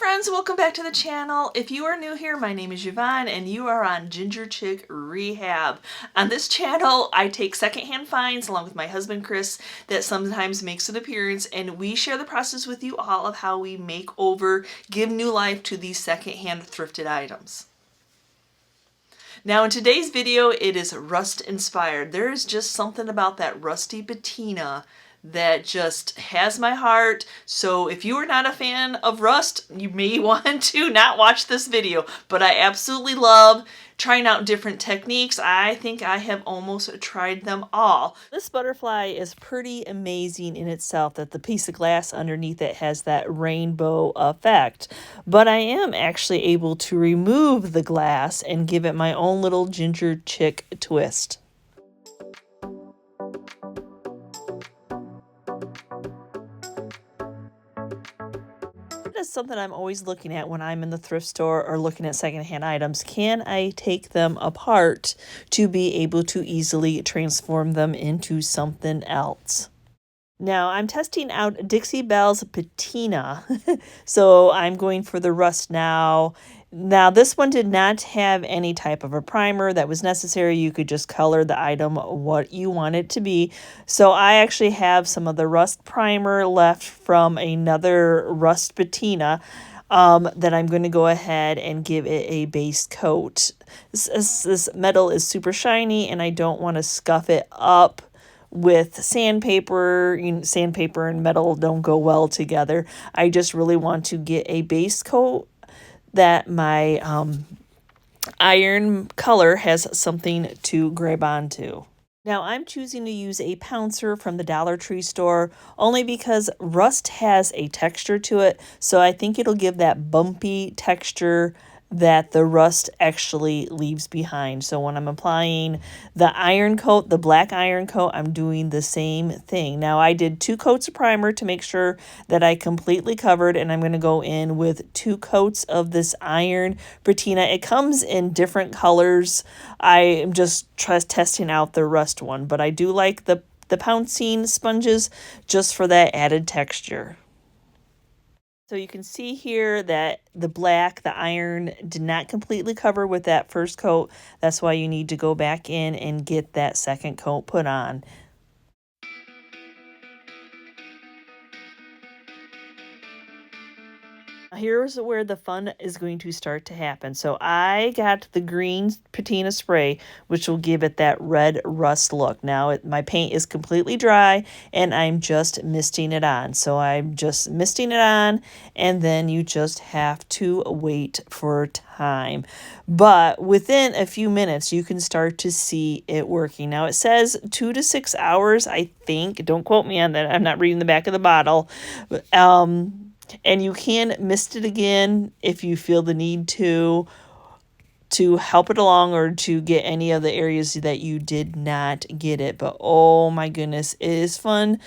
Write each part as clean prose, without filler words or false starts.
friends, welcome back to the channel. If you are new here, my name is Yvonne and you are on Ginger Chick Rehab. On this channel, I take secondhand finds along with my husband Chris that sometimes makes an appearance, and we share the process with you all of how we make over, give new life to these secondhand thrifted items. Now in today's video, it is rust inspired. There is just something about that rusty patina that just has my heart. So if you are not a fan of rust, you may want to not watch this video. But I absolutely love trying out different techniques. I think I have almost tried them all. This butterfly is pretty amazing in itself, that the piece of glass underneath it has that rainbow effect. But I am actually able to remove the glass and give it my own little ginger chick twist. Is something I'm always looking at when I'm in the thrift store or looking at secondhand items. Can I take them apart to be able to easily transform them into something else? Now I'm testing out Dixie Belle's Patina, so I'm going for the rust now. Now this one did not have any type of a primer that was necessary. You could just color the item what you want it to be. So I actually have some of the rust primer left from another rust patina that I'm going to go ahead and give it a base coat. This metal is super shiny and I don't want to scuff it up with sandpaper. Sandpaper and metal don't go well together. I just really want to get a base coat that my iron color has something to grab onto. Now I'm choosing to use a pouncer from the Dollar Tree store only because rust has a texture to it, so I think it'll give that bumpy texture that the rust actually leaves behind. So when I'm applying the iron coat, the black iron coat, I'm doing the same thing. Now I did 2 coats of primer to make sure that I completely covered, and I'm going to go in with 2 coats of this iron patina. It comes in different colors. I am just testing out the rust one, but I do like the pouncing sponges just for that added texture. So you can see here that the iron did not completely cover with that first coat. That's why you need to go back in and get that second coat put on. Here's where the fun is going to start to happen. So I got the green patina spray, which will give it that red rust look. Now my paint is completely dry and I'm just misting it on. So I'm just misting it on, and then you just have to wait for time. But within a few minutes, you can start to see it working. Now it says 2 to 6 hours, I think. Don't quote me on that. I'm not reading the back of the bottle. But, and you can mist it again if you feel the need to help it along or to get any of the areas that you did not get it. But oh my goodness, it is fun.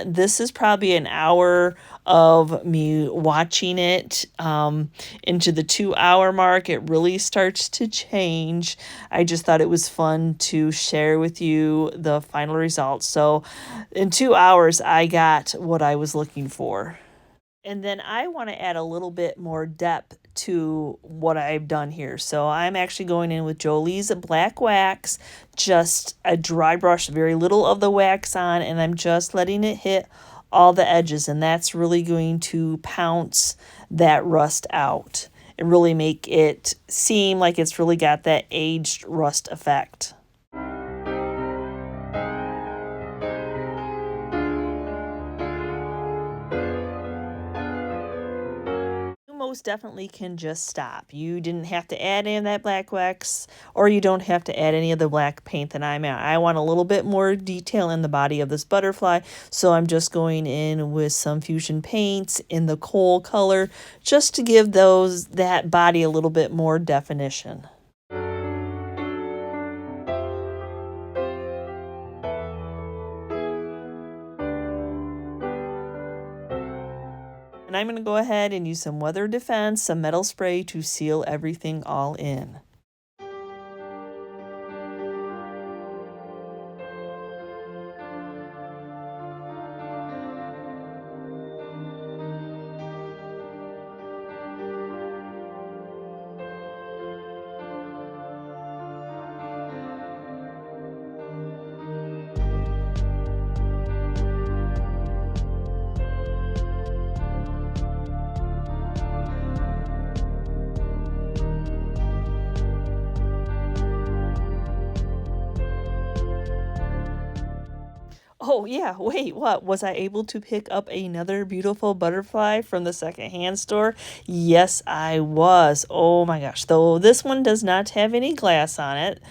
This is probably an hour of me watching it. Into the 2-hour mark, it really starts to change. I just thought it was fun to share with you the final results. So in 2 hours, I got what I was looking for. And then I want to add a little bit more depth to what I've done here. So I'm actually going in with Jolie's black wax, just a dry brush, very little of the wax on, and I'm just letting it hit all the edges. And that's really going to pounce that rust out and really make it seem like it's really got that aged rust effect. Most definitely can just stop. You didn't have to add any of that black wax, or you don't have to add any of the black paint that I'm at. I want a little bit more detail in the body of this butterfly, so I'm just going in with some fusion paints in the coal color just to give that body a little bit more definition. And I'm going to go ahead and use some weather defense, some metal spray to seal everything all in. Oh, yeah, wait, what? Was I able to pick up another beautiful butterfly from the secondhand store? Yes, I was. Oh my gosh. Though this one does not have any glass on it,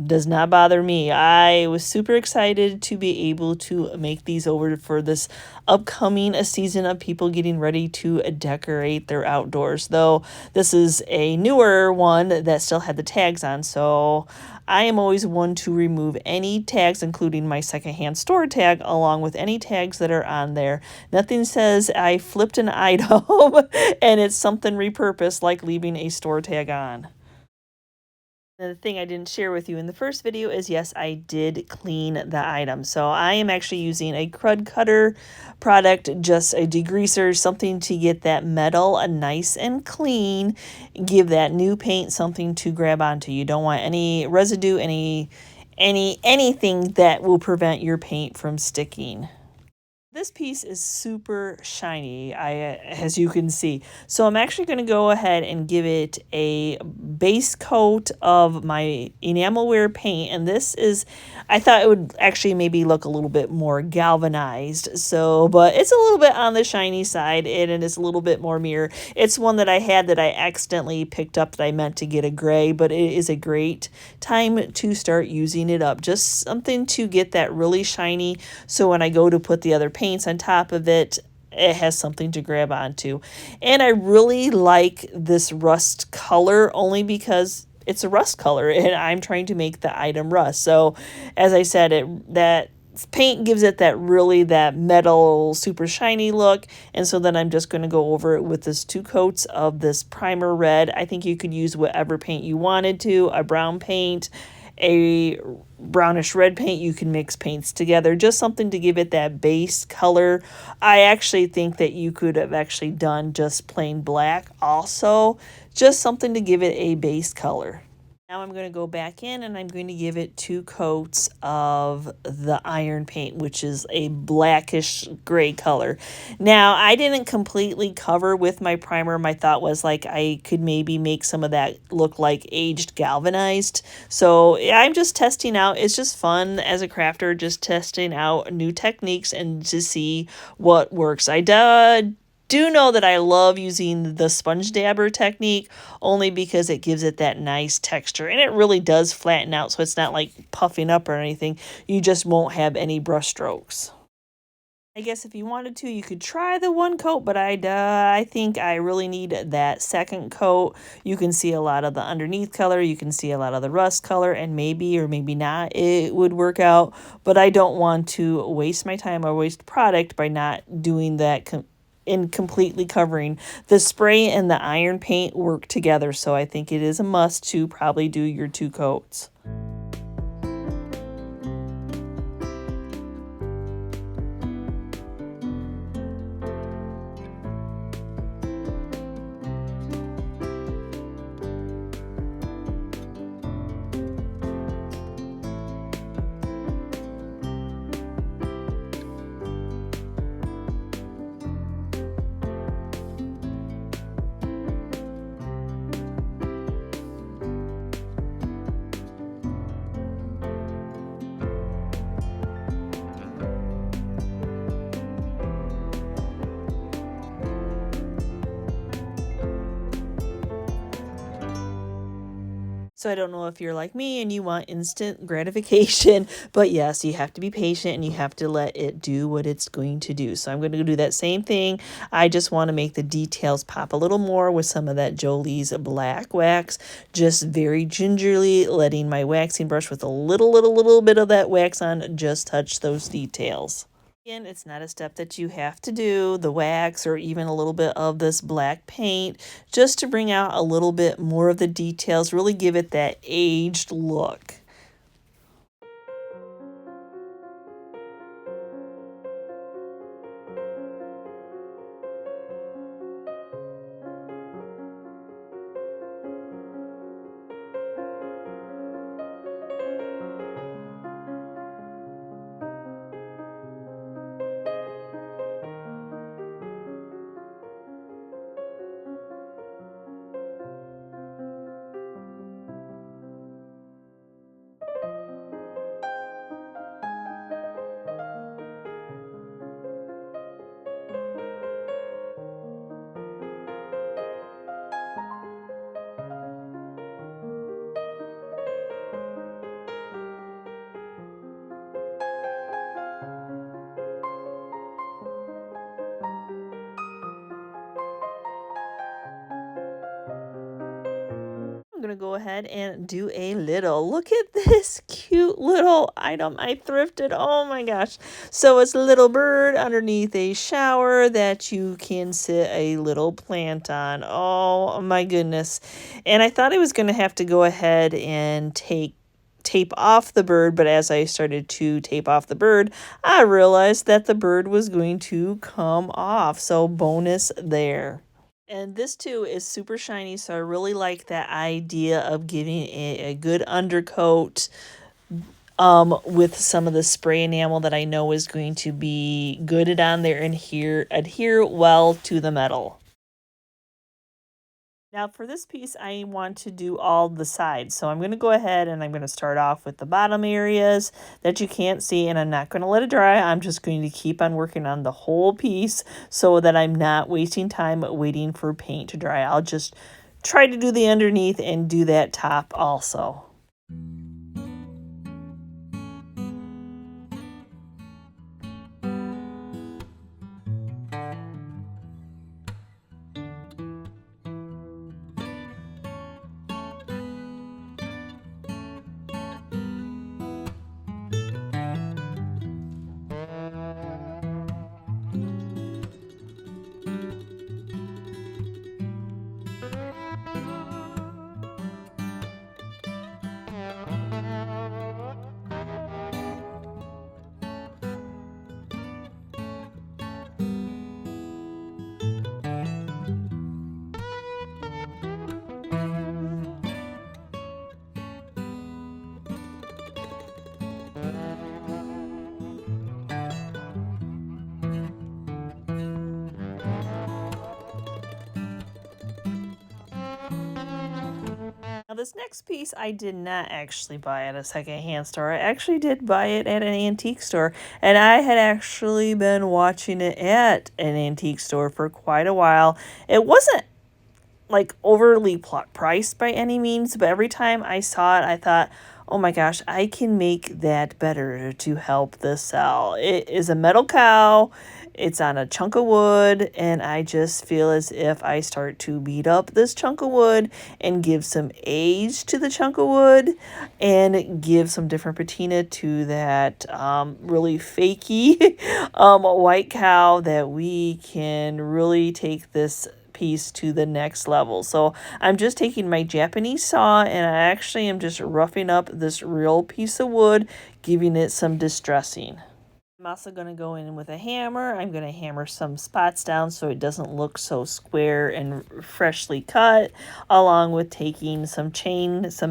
does not bother me. I was super excited to be able to make these over for this upcoming season of people getting ready to decorate their outdoors. Though this is a newer one that still had the tags on, so I am always one to remove any tags, including my secondhand store tag, along with any tags that are on there. Nothing says I flipped an item and it's something repurposed like leaving a store tag on. The thing I didn't share with you in the first video is, yes, I did clean the item. So I am actually using a crud cutter product, just a degreaser, something to get that metal nice and clean, give that new paint something to grab onto. You don't want any residue, anything that will prevent your paint from sticking. This piece is super shiny, as you can see. So I'm actually going to go ahead and give it a base coat of my enamelware paint. And this is, I thought it would actually maybe look a little bit more galvanized. So, but it's a little bit on the shiny side, and it's a little bit more mirror. It's one that I had that I accidentally picked up that I meant to get a gray, but it is a great time to start using it up. Just something to get that really shiny, so when I go to put the other paints on top of it, it has something to grab onto. And I really like this rust color only because it's a rust color and I'm trying to make the item rust. So as I said, that paint gives it that metal super shiny look, and so then I'm just going to go over it with this 2 coats of this primer red. I think you could use whatever paint you wanted to, a brown paint, a brownish red paint. You can mix paints together, just something to give it that base color. I actually think that you could have actually done just plain black also, just something to give it a base color. Now I'm going to go back in and I'm going to give it 2 coats of the iron paint, which is a blackish gray color. Now, I didn't completely cover with my primer. My thought was like I could maybe make some of that look like aged galvanized. So I'm just testing out. It's just fun as a crafter, just testing out new techniques and to see what works. I do know that I love using the sponge dabber technique only because it gives it that nice texture, and it really does flatten out, so it's not like puffing up or anything. You just won't have any brush strokes. I guess if you wanted to, you could try the 1 coat, but I think I really need that 2nd coat. You can see a lot of the underneath color, you can see a lot of the rust color, and maybe or maybe not it would work out, but I don't want to waste my time or waste product by not doing that in completely covering. The spray and the iron paint work together, so I think it is a must to probably do your 2 coats. So I don't know if you're like me and you want instant gratification, but yes, you have to be patient and you have to let it do what it's going to do. So I'm going to do that same thing. I just want to make the details pop a little more with some of that Jolie's black wax, just very gingerly letting my waxing brush with a little bit of that wax on just touch those details. Again, it's not a step that you have to do, the wax or even a little bit of this black paint, just to bring out a little bit more of the details, really give it that aged look. going to go ahead and do a little. Look at this cute little item I thrifted. Oh my gosh. So it's a little bird underneath a shower that you can sit a little plant on. Oh my goodness. And I thought I was going to have to go ahead and tape off the bird, but as I started to tape off the bird, I realized that the bird was going to come off. So bonus there. And this too is super shiny, so I really like that idea of giving it a good undercoat with some of the spray enamel that I know is going to be good on there and adhere well to the metal. Now for this piece, I want to do all the sides. So I'm going to go ahead and I'm going to start off with the bottom areas that you can't see, and I'm not going to let it dry. I'm just going to keep on working on the whole piece so that I'm not wasting time waiting for paint to dry. I'll just try to do the underneath and do that top also. Now this next piece I did not actually buy at a secondhand store. I actually did buy it at an antique store, and I had actually been watching it at an antique store for quite a while. It wasn't like overly priced by any means, but every time I saw it, I thought, oh my gosh, I can make that better to help this sell. It is a metal cow. It's on a chunk of wood, and I just feel as if I start to beat up this chunk of wood and give some age to the chunk of wood and give some different patina to that really fakey white cow, that we can really take this piece to the next level. So I'm just taking my Japanese saw and I actually am just roughing up this real piece of wood, giving it some distressing. I'm also going to go in with a hammer. I'm going to hammer some spots down so it doesn't look so square and freshly cut, along with taking some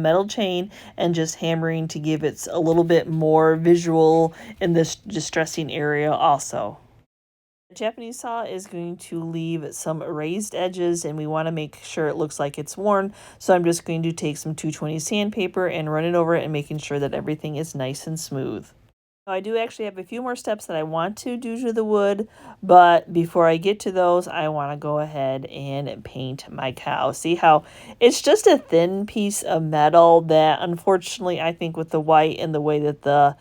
metal chain, and just hammering to give it a little bit more visual in this distressing area also. The Japanese saw is going to leave some raised edges, and we want to make sure it looks like it's worn. So I'm just going to take some 220 sandpaper and run it over it, and making sure that everything is nice and smooth. I do actually have a few more steps that I want to do to the wood, but before I get to those, I want to go ahead and paint my cow. See how it's just a thin piece of metal that, unfortunately, I think with the white and the way that the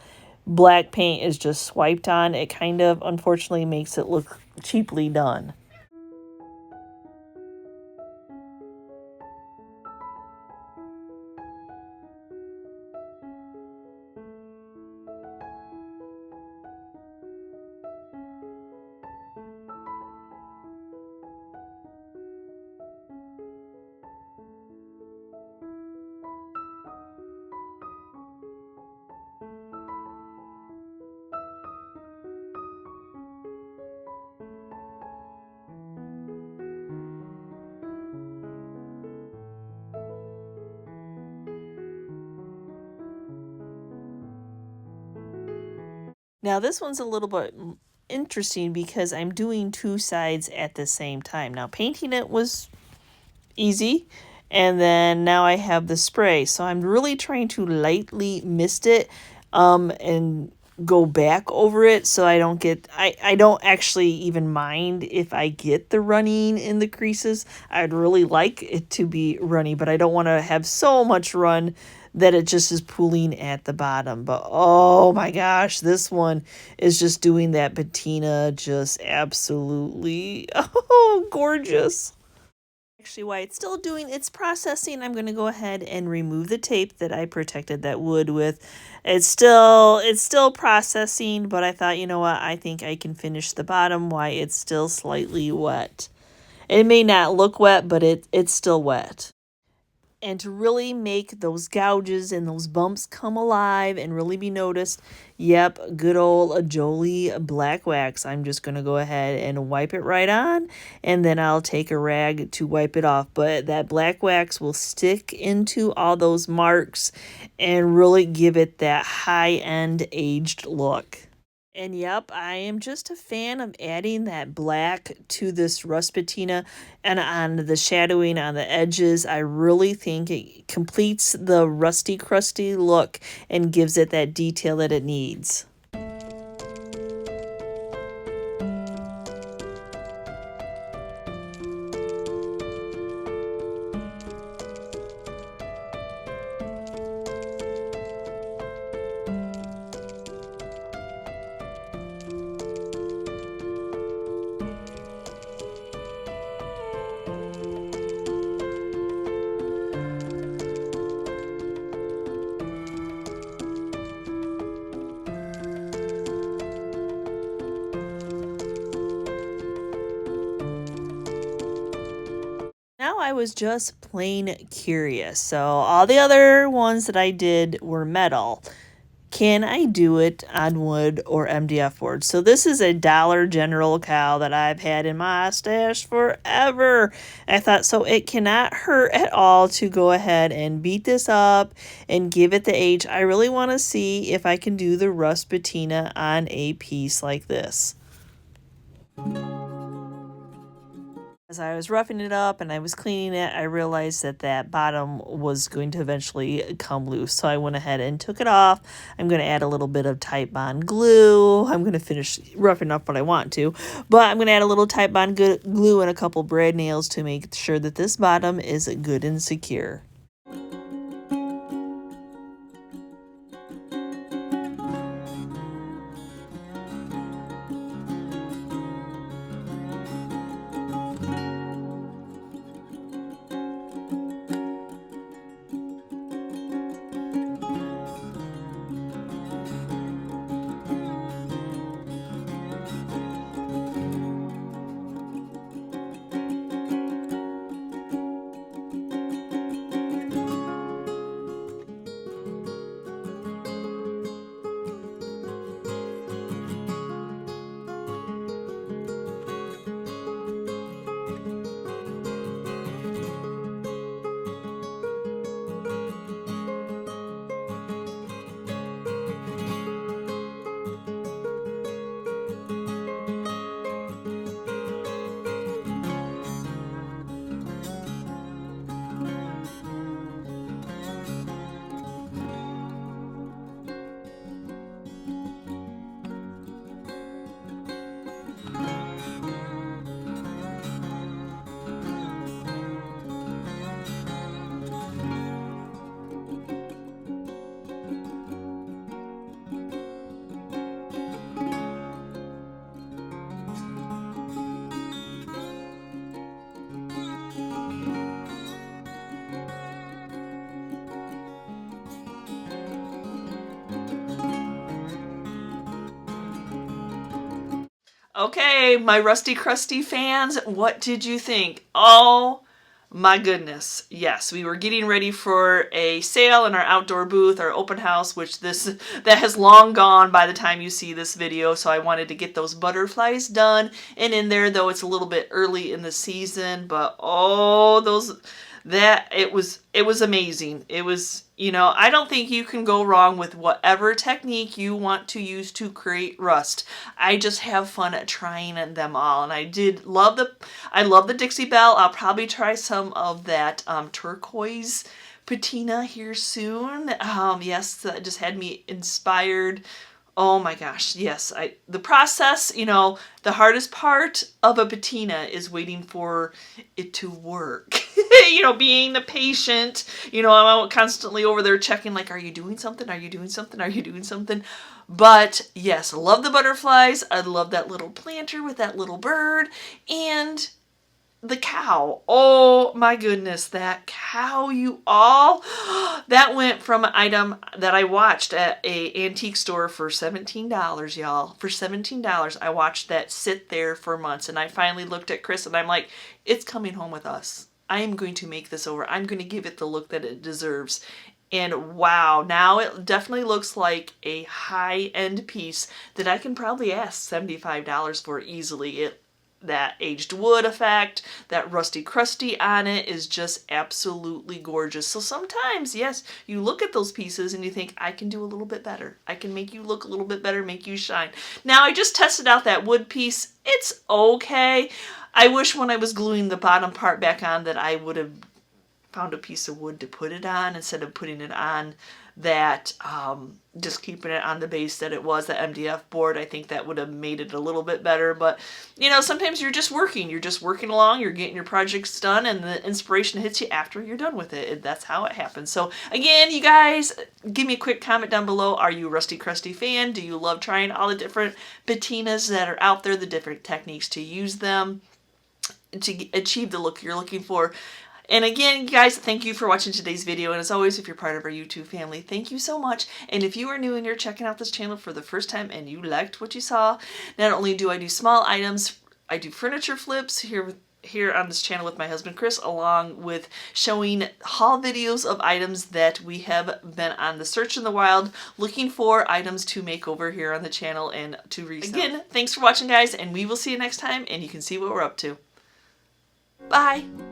black paint is just swiped on, it kind of unfortunately makes it look cheaply done. Now this one's a little bit interesting because I'm doing two sides at the same time. Now painting it was easy, and then now I have the spray, so I'm really trying to lightly mist it and go back over it so I don't get I don't actually even mind if I get the running in the creases. I'd really like it to be runny, but I don't want to have so much run that it just is pooling at the bottom. But oh my gosh, this one is just doing that patina just absolutely gorgeous. actually, while it's still doing its processing, I'm going to go ahead and remove the tape that I protected that wood with. It's still processing, but I thought, you know what, I think I can finish the bottom while it's still slightly wet. It may not look wet, but it's still wet. And to really make those gouges and those bumps come alive and really be noticed, yep, good old Jolie black wax. I'm just going to go ahead and wipe it right on, and then I'll take a rag to wipe it off. But that black wax will stick into all those marks and really give it that high-end aged look. And yep, I am just a fan of adding that black to this rust patina and on the shadowing on the edges. I really think it completes the rusty crusty look and gives it that detail that it needs. Now I was just plain curious. So all the other ones that I did were metal. Can I do it on wood or MDF board? So this is a Dollar General cowl that I've had in my stash forever. I thought, so it cannot hurt at all to go ahead and beat this up and give it the age. I really want to see if I can do the rust patina on a piece like this. As I was roughing it up and I was cleaning it, I realized that that bottom was going to eventually come loose. So I went ahead and took it off. I'm going to add a little bit of Titebond glue. I'm going to finish roughing up what I want to. But I'm going to add a little Titebond glue and a couple brad nails to make sure that this bottom is good and secure. Okay, my Rusty Crusty fans, what did you think? Oh my goodness. Yes, we were getting ready for a sale in our outdoor booth, our open house, which that has long gone by the time you see this video. So I wanted to get those butterflies done and in there, though it's a little bit early in the season, but oh, it was amazing. It was, you know, I don't think you can go wrong with whatever technique you want to use to create rust. I just have fun at trying them all, and I love the Dixie Belle. I'll probably try some of that turquoise patina here soon. Yes, that just had me inspired. Oh my gosh, yes. The process, you know, the hardest part of a patina is waiting for it to work. You know, being the patient, you know, I'm constantly over there checking like, are you doing something? Are you doing something? Are you doing something? But yes, I love the butterflies. I love that little planter with that little bird. And the cow. Oh my goodness, that cow, you all. That went from an item that I watched at a antique store for $17, y'all. For $17, I watched that sit there for months, and I finally looked at Chris and I'm like, it's coming home with us. I am going to make this over. I'm going to give it the look that it deserves. And wow, now it definitely looks like a high-end piece that I can probably ask $75 for easily. That aged wood effect, that rusty crusty on it is just absolutely gorgeous. So sometimes, yes, you look at those pieces and you think, I can do a little bit better. I can make you look a little bit better, make you shine. Now, I just tested out that wood piece. It's okay. I wish when I was gluing the bottom part back on that I would have found a piece of wood to put it on instead of putting it on that, just keeping it on the base that it was, the MDF board. I think that would have made it a little bit better. But, you know, sometimes you're just working along, you're getting your projects done, and the inspiration hits you after you're done with it. That's how it happens. So, again, you guys, give me a quick comment down below. Are you a Rusty Crusty fan? Do you love trying all the different patinas that are out there, the different techniques to use them to achieve the look you're looking for? And again, guys, thank you for watching today's video. And as always, if you're part of our YouTube family, thank you so much. And if you are new and you're checking out this channel for the first time and you liked what you saw, not only do I do small items, I do furniture flips here on this channel with my husband Chris, along with showing haul videos of items that we have been on the search in the wild looking for items to make over here on the channel and to resell. Again, thanks for watching, guys, and we will see you next time, and you can see what we're up to. Bye!